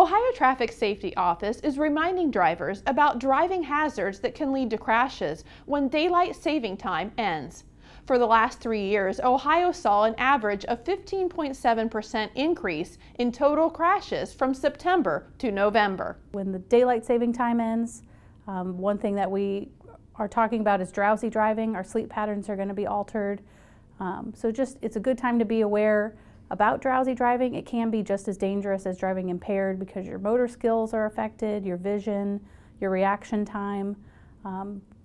Ohio Traffic Safety Office is reminding drivers about driving hazards that can lead to crashes when daylight saving time ends. For the last 3 years, Ohio saw an average of 15.7% increase in total crashes from September to November. When the daylight saving time ends, one thing that we are talking about is drowsy driving. Our sleep patterns are going to be altered. It's a good time to be aware about drowsy driving. It can be just as dangerous as driving impaired because your motor skills are affected, your vision, your reaction time.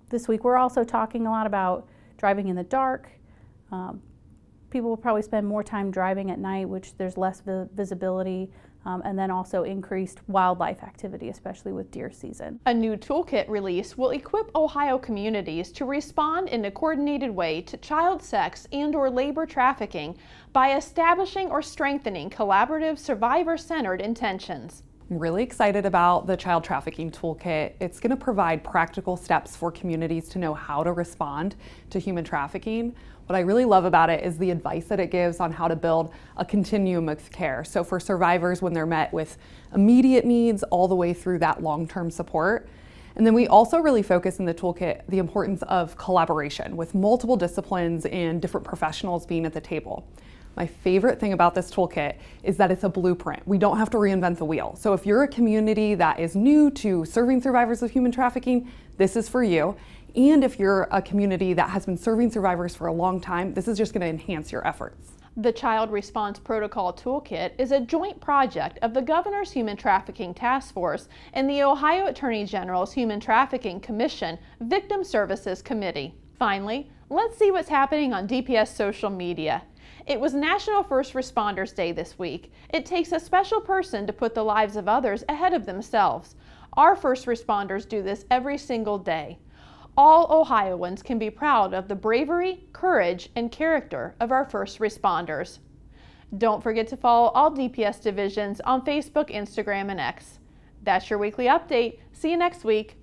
This week we're also talking a lot about driving in the dark. People will probably spend more time driving at night, which there's less visibility, and then also increased wildlife activity, especially with deer season. A new toolkit release will equip Ohio communities to respond in a coordinated way to child sex and/or labor trafficking by establishing or strengthening collaborative, survivor-centered intentions. I'm really excited about the Child Trafficking Toolkit. It's going to provide practical steps for communities to know how to respond to human trafficking. What I really love about it is the advice that it gives on how to build a continuum of care. So for survivors, when they're met with immediate needs all the way through that long-term support. And then we also really focus in the toolkit the importance of collaboration with multiple disciplines and different professionals being at the table. My favorite thing about this toolkit is that it's a blueprint. We don't have to reinvent the wheel. So if you're a community that is new to serving survivors of human trafficking, this is for you. And if you're a community that has been serving survivors for a long time, this is just going to enhance your efforts. The Child Response Protocol Toolkit is a joint project of the Governor's Human Trafficking Task Force and the Ohio Attorney General's Human Trafficking Commission Victim Services Committee. Finally, let's see what's happening on DPS social media. It was National First Responders Day this week. It takes a special person to put the lives of others ahead of themselves. Our first responders do this every single day. All Ohioans can be proud of the bravery, courage, and character of our first responders. Don't forget to follow all DPS divisions on Facebook, Instagram, and X. That's your weekly update. See you next week.